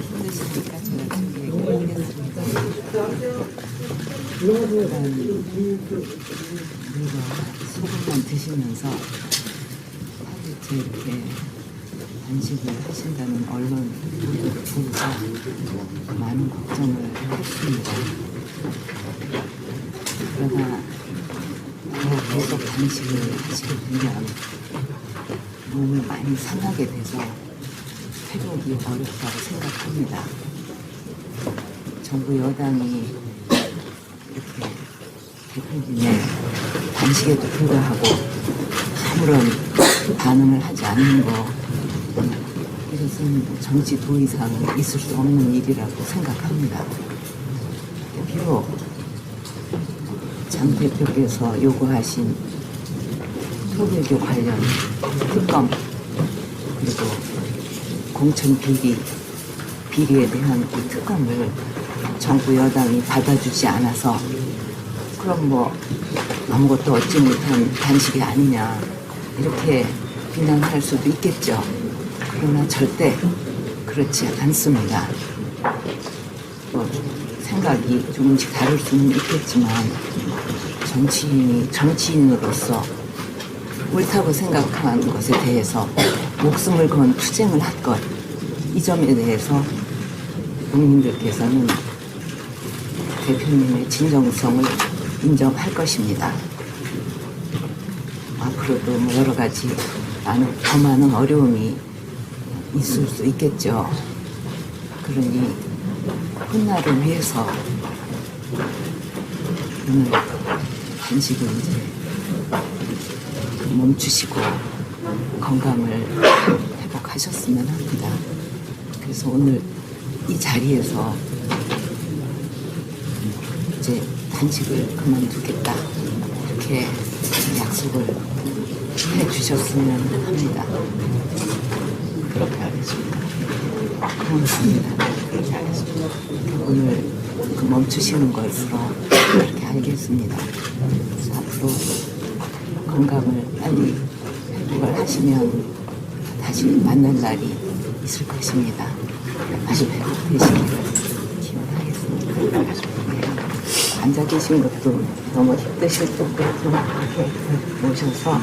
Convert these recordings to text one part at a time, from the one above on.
힘드시니까 제가 준비해드리겠습니다. 우리가 소금만 드시면서 하루째 이렇게 단식을 하신다는 언론 보도를 보고서 많은 걱정을 했습니다. 그러나 더 계속 단식을 하시게 되면 몸이 많이 상하게 돼서 회복이 어렵다고 생각합니다. 정부 여당이 이렇게 대표님의 단식에도 불구하고 아무런 반응을 하지 않는 거, 이것은 정치 도의상 있을 수 없는 일이라고 생각합니다. 비록 장 대표께서 요구하신 토대교 관련 특검 그리고 공천 비리에 대한 이 특검을 정부 여당이 받아주지 않아서 그럼 뭐 아무것도 얻지 못한 단식이 아니냐 이렇게 비난할 수도 있겠죠. 그러나 절대 그렇지 않습니다. 뭐 생각이 조금씩 다를 수는 있겠지만 정치인으로서 옳다고 생각한 것에 대해서 목숨을 건 투쟁을 할 것, 이 점에 대해서 국민들께서는 대표님의 진정성을 인정할 것입니다. 앞으로도 뭐 여러 가지 더 많은 어려움이 있을 수 있겠죠. 그러니 훗날을 위해서 오늘 단식을 이제 멈추시고 건강을 회복하셨으면 합니다. 그래서 오늘 이 자리에서 이제 단식을 그만두겠다 이렇게 약속을 해주셨으면 합니다. 그렇게 하겠습니다. 고맙습니다. 그렇게 하겠습니다. 오늘 그 멈추시는 것으로 그렇게 알겠습니다. 그래서 앞으로 건강을 빨리 회복을 하시면 다시 만날 날이 있을 것입니다. 다시 회복되시기를 기원하겠습니다. 네. 앉아 계신 것도 너무 힘드실 텐데 좀 이렇게 모셔서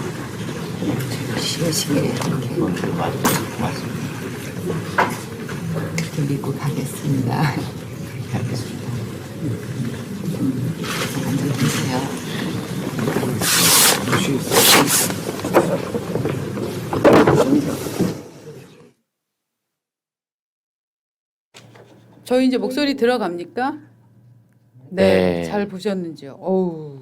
쉬우시게 이렇게 드리고 가겠습니다. 그렇게 하겠습니다. 앉아 계세요. 저희 이제 목소리 들어갑니까? 네, 잘 보셨는지요? 어우,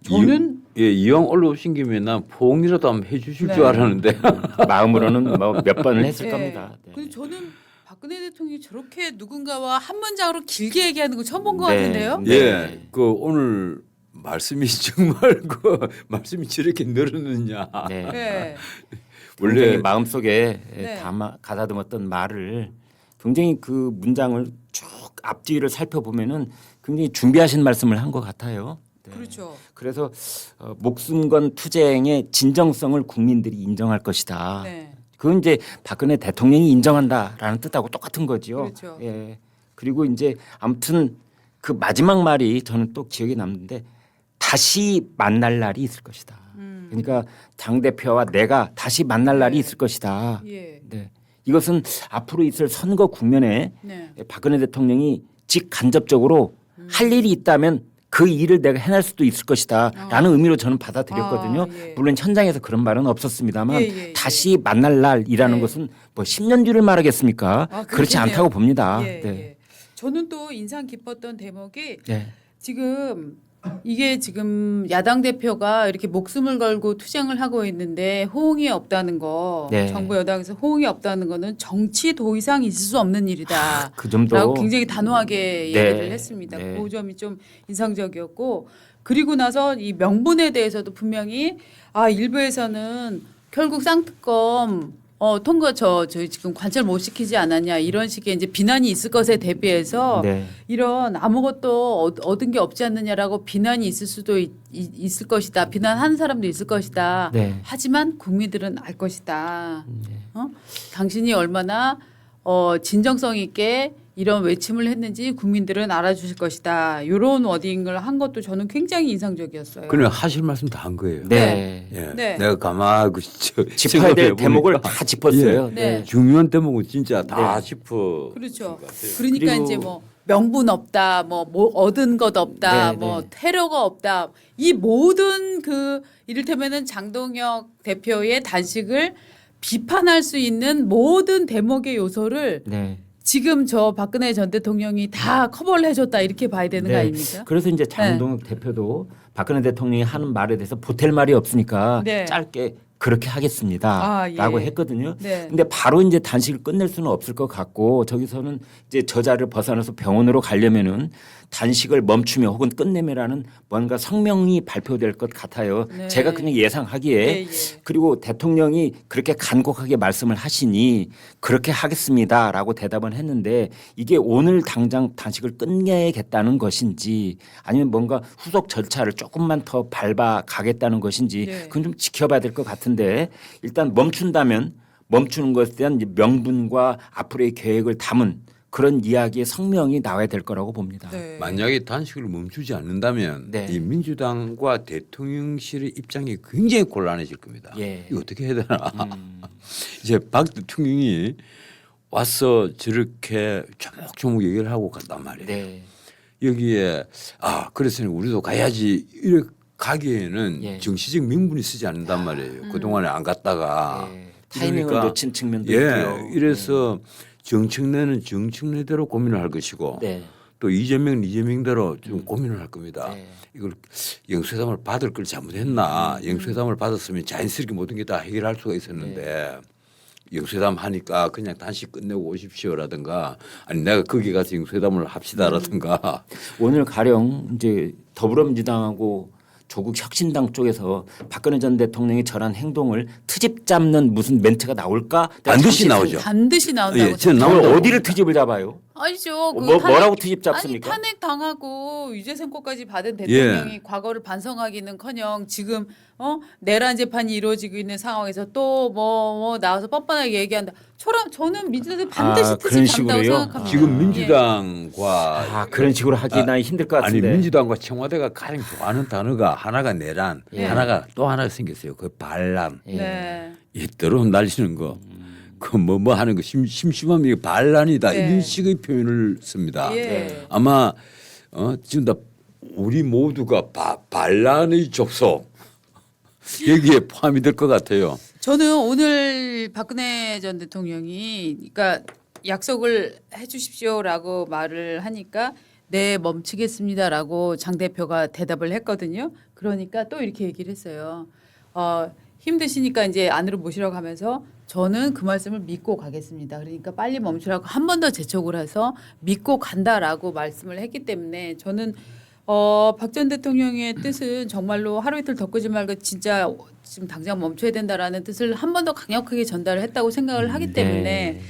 저는 이왕 올라오신 김에 난 포옹이라도 한번 해주실 네. 줄 알았는데 마음으로는 뭐 몇 번을 했을 네. 겁니다. 네. 근데 저는 박근혜 대통령이 저렇게 누군가와 한 문장으로 길게 얘기하는 거 처음 본 것 네. 같은데요? 네. 예, 그 오늘 말씀이 정말 그 말씀이 저렇게 늘었느냐. 네. 네. 원래 원래 마음속에 네. 가다듬었던 말을 굉장히 그 문장을 쭉 앞뒤를 살펴보면은 굉장히 준비하신 말씀을 한 것 같아요. 네. 그렇죠. 그래서 목숨 건 투쟁의 진정성을 국민들이 인정할 것이다. 네. 그건 이제 박근혜 대통령이 인정한다라는 뜻하고 똑같은 거죠. 그렇죠. 예. 그리고 이제 아무튼 그 마지막 말이 저는 또 기억에 남는데 다시 만날 날이 있을 것이다. 그러니까 당 대표와 내가 다시 만날 날이 네. 있을 것이다. 예. 네. 이것은 앞으로 있을 선거 국면에 네. 박근혜 대통령이 직간접적으로 할 일이 있다면 그 일을 내가 해낼 수도 있을 것이다라는 의미로 저는 받아들였거든요. 예. 물론 현장에서 그런 말은 없었습니다만 예. 다시 만날 날이라는 네. 것은 뭐 10년 뒤를 말하겠습니까? 그렇지 그렇겠네요. 않다고 봅니다. 예, 네. 예. 저는 또 인상 깊었던 대목이 네. 지금 이게 지금 야당 대표가 이렇게 목숨을 걸고 투쟁을 하고 있는데 호응이 없다는 거, 네. 정부 여당에서 호응이 없다는 거는 정치 도의상 있을 수 없는 일이다. 그 점도 라고 굉장히 단호하게 네. 얘기를 했습니다. 네. 그 점이 좀 인상적이었고, 그리고 나서 이 명분에 대해서도 분명히 일부에서는 결국 쌍특검 통과 저희 지금 관철 못 시키지 않았냐 이런 식의 이제 비난이 있을 것에 대비해서 네. 이런 아무것도 얻은 게 없지 않느냐라고 비난이 있을 수도 있을 것이다. 비난하는 사람도 있을 것이다. 네. 하지만 국민들은 알 것이다. 당신이 얼마나 진정성 있게 이런 외침을 했는지 국민들은 알아주실 것이다. 이런 워딩을 한 것도 저는 굉장히 인상적이었어요. 그래 하실 말씀 다 한 거예요. 네. 예. 네. 내가 가만히 짚어야 될 대목을 다 짚었어요. 네. 중요한 대목은 진짜 다 짚어. 그렇죠. 것 같아요. 그러니까 그리고- 이제 뭐 명분 없다, 뭐 얻은 것 없다, 네, 뭐 네. 테러가 없다. 이 모든 그 이를테면은 장동혁 대표의 단식을 비판할 수 있는 모든 대목의 요소를 네. 지금 저 박근혜 전 대통령이 다 커버를 해줬다 이렇게 봐야 되는 거 아닙니까? 그래서 이제 장동혁 대표도 박근혜 대통령이 하는 말에 대해서 보탤 말이 없으니까 네. 짧게 그렇게 하겠습니다라고 예. 했거든요. 네. 근데 바로 이제 단식을 끝낼 수는 없을 것 같고 저기서는 이제 저자를 벗어나서 병원으로 가려면은 단식을 멈추며 혹은 끝내며라는 뭔가 성명이 발표될 것 같아요. 네. 제가 그냥 예상하기에 예, 예. 그리고 대통령이 그렇게 간곡하게 말씀을 하시니 그렇게 하겠습니다라고 대답은 했는데 이게 오늘 당장 단식을 끝내겠다는 것인지 아니면 뭔가 후속 절차를 조금만 더 밟아 가겠다는 것인지 네. 그건 좀 지켜봐야 될 것 같은데 일단 멈춘다면 멈추는 것에 대한 이제 명분과 앞으로의 계획을 담은 그런 이야기의 성명이 나와야 될 거라고 봅니다. 네. 만약에 단식을 멈추지 않는다면 네. 이 민주당과 대통령실의 입장이 굉장히 곤란해질 겁니다. 예. 이거 어떻게 해야 되나? 이제 박 대통령이 와서 저렇게 조목조목 얘기를 하고 갔단 말이에요. 네. 여기에 그래서 우리도 가야지 이렇게 가기에는 예. 정치적 명분이 쓰지 않는단 말이에요. 그동안에 안 갔다가 네. 타이밍을 그러니까 놓친 측면도 예, 있고요. 이래서 정청래는 정청래대로 고민을 할 것이고 네. 또 이재명은 이재명대로 좀 고민을 할 겁니다. 네. 이걸 영수회담을 받을 걸 잘못했나? 영수회담을 받았으면 자연스럽게 모든 게 다 해결할 수가 있었는데 영수회담 하니까 그냥 단식 끝내고 오십시오라든가 아니 내가 거기 가서 영수회담을 합시다라든가 오늘 가령 이제 더불어민주당하고 조국 혁신당 쪽에서 박근혜 전 대통령이 저런 행동을 트집 잡는 무슨 멘트가 나올까? 내가 반드시 잠시 나오죠. 반드시 나온다고. 예, 저는 오늘 나온다고 어디를 트집을 잡아요? 아니죠. 그 뭐라고 트집 잡습니까? 아니 탄핵 당하고 유죄 선고까지 받은 대통령이 과거를 반성하기는커녕 지금 내란 재판이 이루어지고 있는 상황에서 또 뭐 나와서 뻔뻔하게 얘기한다. 저는 민주당이 반드시 그런 트집 잡는다고 식으로요? 생각합니다. 지금 민주당과 그런 식으로 하기나 힘들 것 아니 같은데. 민주당과 청와대가 가장 좋아하는 단어가 하나가 내란, 예. 하나가 또 하나가 생겼어요. 그 반란. 예. 네. 이 더러운 날리시는 거. 그 뭐 하는 거 심심하면 이게 반란이다 네. 이런 식의 표현을 씁니다. 예. 아마 지금 다 우리 모두가 반란의 족속 여기에 포함이 될 것 같아요. 저는 오늘 박근혜 전 대통령이 그러니까 약속을 해 주십시오라고 말을 하니까 네 멈추겠습니다라고 장 대표가 대답을 했거든요. 그러니까 또 이렇게 얘기를 했어요. 힘드시니까 이제 안으로 모시러 가면서 저는 그 말씀을 믿고 가겠습니다. 그러니까 빨리 멈추라고 한 번 더 재촉을 해서 믿고 간다라고 말씀을 했기 때문에 저는 박 전 대통령의 뜻은 정말로 하루 이틀 덮고 말고 진짜 지금 당장 멈춰야 된다라는 뜻을 한 번 더 강력하게 전달을 했다고 생각을 하기 때문에 네.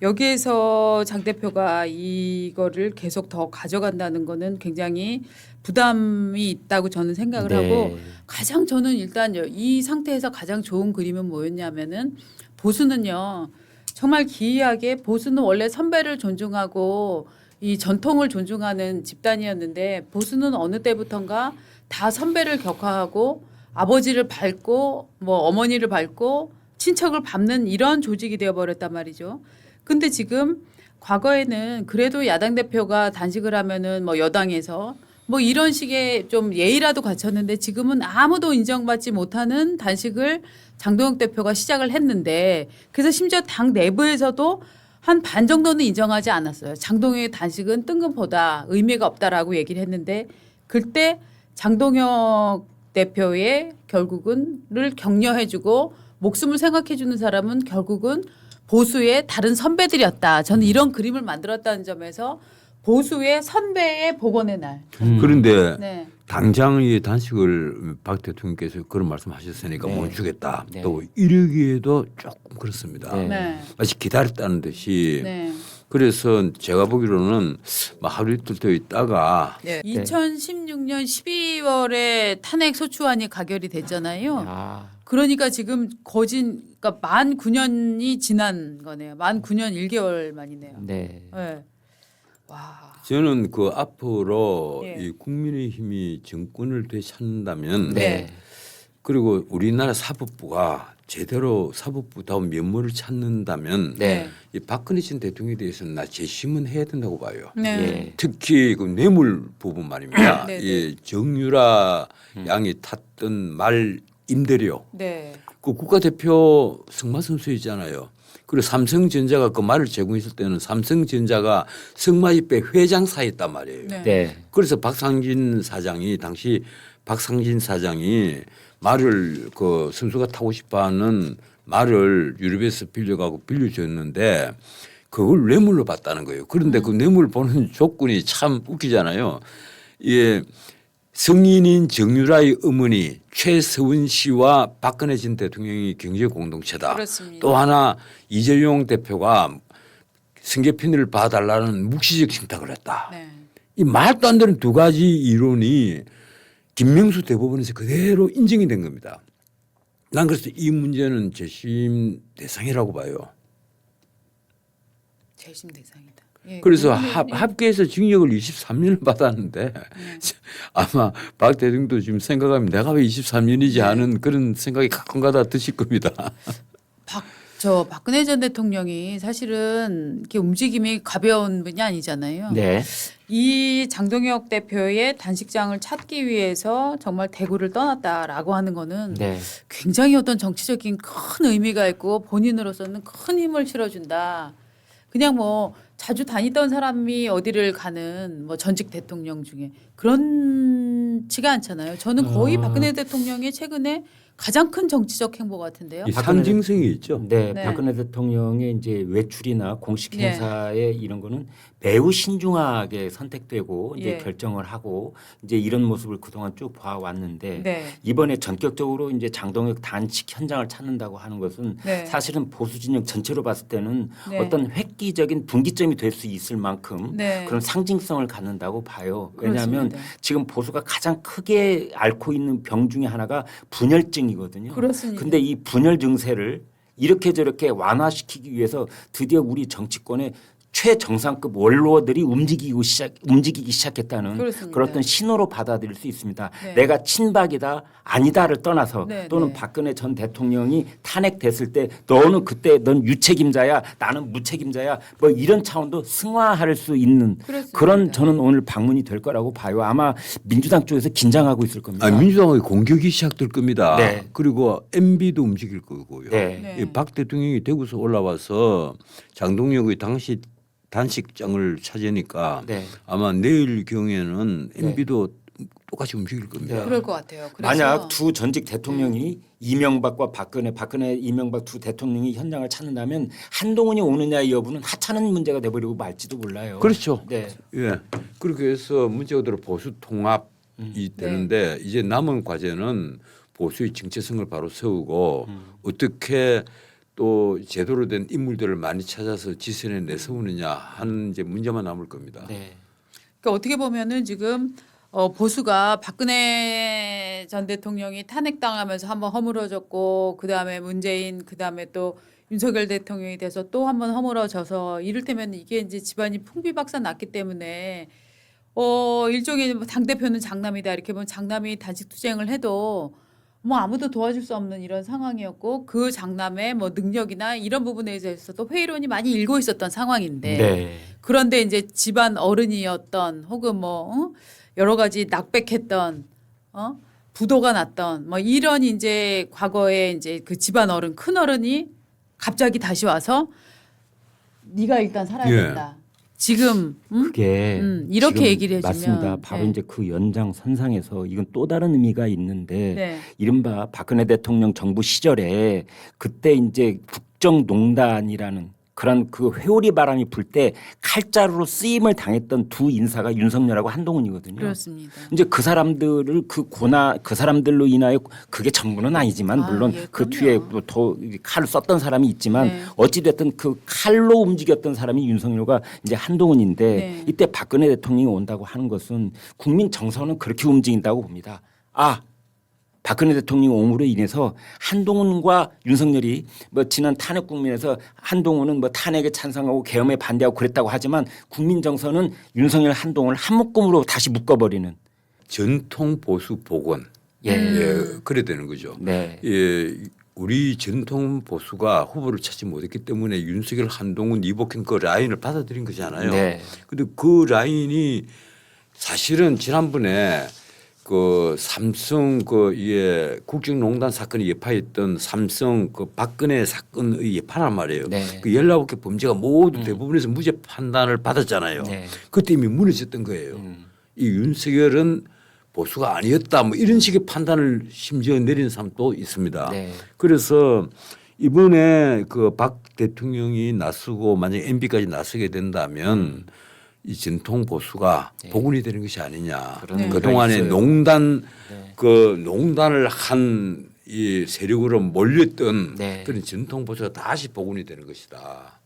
여기에서 장 대표가 이거를 계속 더 가져간다는 거는 굉장히 부담이 있다고 저는 생각을 네. 하고 가장 저는 일단 이 상태에서 가장 좋은 그림은 뭐였냐면은 보수는요 정말 기이하게 보수는 원래 선배를 존중하고 이 전통을 존중하는 집단이었는데 보수는 어느 때부턴가 다 선배를 격하하고 아버지를 밟고 뭐 어머니를 밟고 친척을 밟는 이런 조직이 되어버렸단 말이죠. 근데 지금 과거에는 그래도 야당 대표가 단식을 하면은 뭐 여당에서 뭐 이런 식의 좀 예의라도 갖췄는데 지금은 아무도 인정받지 못하는 단식을 장동혁 대표가 시작을 했는데 그래서 심지어 당 내부에서도 한 반 정도는 인정하지 않았어요. 장동혁의 단식은 뜬금포다 의미가 없다라고 얘기를 했는데 그때 장동혁 대표의 결국은를 격려해주고 목숨을 생각해주는 사람은 결국은 보수의 다른 선배들이었다. 저는 이런 그림을 만들었다는 점에서 보수의 선배의 복원의 날. 그런데 네. 당장 이 단식을 박 대통령께서 그런 말씀하셨으니까 네. 못 주겠다. 네. 또 이러기에도 조금 그렇습니다. 네. 네. 마치 기다렸다는 듯이. 네. 그래서 제가 보기로는 뭐 하루 이틀 더 있다가 네. 2016년 12월에 탄핵 소추안이 가결이 됐잖아요. 아, 그러니까 지금 그러니까 만 9년이 지난 거네요. 만 9년 1개월 만이네요. 네. 네. 와. 저는 그 앞으로 예. 이 국민의힘이 정권을 되찾는다면 네. 그리고 우리나라 사법부가 제대로 사법부다운 면모를 찾는다면 네. 이 박근혜 전 대통령에 대해서는 나 재심은 해야 된다고 봐요. 네. 예. 특히 그 뇌물 부분 말입니다. 네, 네. 이 정유라 양이 탔던 말 임대료 네. 그 국가대표 승마 선수이잖아요. 그리고 삼성전자가 그 말을 제공했을 때는 삼성전자가 승마협회 회장사였단 말이에요. 네. 네. 그래서 박상진 사장이 당시 박상진 사장이 말을 그 선수가 타고 싶어하는 말을 유럽에서 빌려가고 빌려줬는데 그걸 뇌물로 받다는 거예요. 그런데 그 뇌물 보는 조건이 참 웃기잖아요. 예. 성인인 정유라의 어머니 최서원 씨와 박근혜 전 대통령이 경제 공동체다. 그렇습니다. 또 하나 이재용 대표가 승계편을 봐달라는 묵시적請託을 했다. 네. 이 말도 안 되는 두 가지 이론이 김명수 대법원에서 그대로 인정이 된 겁니다. 난 그래서 이 문제는 재심 대상이라고 봐요. 재심 대상이다. 예, 그래서 국민의힘이- 합계해서 징역을 23년을 받았는데 아마 박 대통령도 지금 생각하면 내가 왜 23년이지 하는 그런 생각이 가끔가다 드실 겁니다. 박근혜 전 대통령이 사실은 이렇게 움직임이 가벼운 분이 아니잖아요. 네. 이 장동혁 대표의 단식장을 찾기 위해서 정말 대구를 떠났다라고 하는 거는 네. 굉장히 어떤 정치적인 큰 의미가 있고 본인으로서는 큰 힘을 실어준다. 그냥 뭐 자주 다니던 사람이 어디를 가는 뭐 전직 대통령 중에 그렇지가 않잖아요. 저는 거의 박근혜 대통령이 최근에 가장 큰 정치적 행보 같은데요. 이 상징성이 있죠. 네, 네. 박근혜 대통령의 이제 외출이나 공식 네. 행사에 이런 거는 매우 신중하게 선택되고 이제 예. 결정을 하고 이제 이런 모습을 그동안 쭉 봐왔는데 네. 이번에 전격적으로 이제 장동혁 단식 현장을 찾는다고 하는 것은 네. 사실은 보수 진영 전체로 봤을 때는 네. 어떤 획기적인 분기점이 될 수 있을 만큼 네. 그런 상징성을 갖는다고 봐요. 왜냐하면 그렇습니다. 지금 보수가 가장 크게 앓고 있는 병 중에 하나가 분열증이거든요. 그렇습니다. 근데 이 분열 증세를 이렇게 저렇게 완화시키기 위해서 드디어 우리 정치권의 최정상급 원로들이 움직이기 시작했다는 그렇습니다. 그런 어떤 신호로 받아들일 수 있습니다. 네. 내가 친박이다 아니다를 떠나서 네, 또는 네. 박근혜 전 대통령이 탄핵됐을 때 너는 그때 넌 유책임자야 나는 무책임자야 뭐 이런 차원도 승화할 수 있는 그렇습니다. 그런 저는 오늘 방문이 될 거라고 봐요. 아마 민주당 쪽에서 긴장하고 있을 겁니다. 민주당의 공격이 시작될 겁니다. 네. 그리고 MB도 움직일 거고요. 네. 네. 이 박 대통령이 대구에서 올라와서 장동혁의 당시 단식장을 찾으니까 네. 아마 내일 경에는 네. MB도 똑같이 움직일 겁니다. 네. 그럴 것 같아요. 그래서 만약 두 전직 대통령이 이명박과 박근혜, 이명박 두 대통령이 현장을 찾는다면 한동훈이 오느냐의 여부는 하찮은 문제가 돼버리고 말지도 몰라요. 그렇죠. 네. 예. 그렇게 해서 문제가 들어 보수 통합이 되는데 이제 남은 과제는 보수의 정체성을 바로 세우고 어떻게 또 제대로 된 인물들을 많이 찾아서 지선에 내세우느냐 하는 이제 문제만 남을 겁니다. 네. 그러니까 어떻게 보면은 지금 보수가 박근혜 전 대통령이 탄핵당하면서 한번 허물어졌고 그다음에 문재인 그다음에 또 윤석열 대통령이 돼서 또 한번 허물어져서 이를테면 이게 이제 집안이 풍비박산 났기 때문에 일종의 당 대표는 장남이다 이렇게 보면 장남이 단식 투쟁을 해도 뭐 아무도 도와줄 수 없는 이런 상황이었고 그 장남의 뭐 능력이나 이런 부분에 대해서도 회의론이 많이 일고 있었던 상황인데 네. 그런데 이제 집안 어른이었던 혹은 뭐 여러 가지 낙백했던 부도가 났던 뭐 이런 이제 과거에 이제 그 집안 어른 큰 어른이 갑자기 다시 와서 네가 일단 살아야 예. 된다. 지금 그게 이렇게 지금 얘기를 해주면 맞습니다. 바로 네. 이제 그 연장선상에서 이건 또 다른 의미가 있는데 네. 이른바 박근혜 대통령 정부 시절에 그때 이제 국정농단이라는 그런 그 회오리 바람이 불 때 칼자루로 쓰임을 당했던 두 인사가 윤석열하고 한동훈이거든요. 그렇습니다. 이제 그 사람들을 그 사람들로 인하여 그게 전부는 아니지만 물론 예, 그 그럼요. 뒤에 더 칼을 썼던 사람이 있지만 네. 어찌 됐든 그 칼로 움직였던 사람이 윤석열과 이제 한동훈인데 네. 이때 박근혜 대통령이 온다고 하는 것은 국민 정서는 그렇게 움직인다고 봅니다. 아, 박근혜 대통령 옴으로 인해서 한동훈과 윤석열이 뭐 지난 탄핵 국면에서 한동훈은 뭐 탄핵에 찬성하고 계엄에 반대하고 그랬다고 하지만 국민 정서는 윤석열 한동훈을 한 묶음으로 다시 묶어버리는. 전통 보수 복원. 예. 예, 그래 되는 거죠. 네. 예, 우리 전통 보수가 후보를 찾지 못했기 때문에 윤석열, 한동훈, 이복현 그 라인을 받아들인 거잖아요. 네. 근데 그 라인이 사실은 지난번에 그 삼성 그 이게 국정농단 사건이 여파했던 삼성 그 박근혜 사건의 여파란 말이에요. 네. 그 19개 범죄가 모두 대부분에서 무죄 판단을 받았잖아요. 네. 그때 이미 무너졌던 거예요. 이 윤석열은 보수가 아니었다 뭐 이런 식의 판단을 심지어 내린 사람도 있습니다. 네. 그래서 이번에 그 박 대통령이 나서고 만약에 MB까지 나서게 된다면 이 전통 보수가 복원이 되는 것이 아니냐. 그런 그 동안에 있어요. 농단 그 농단을 한 이 세력으로 몰렸던 네. 그런 전통 보수가 다시 복원이 되는 것이다.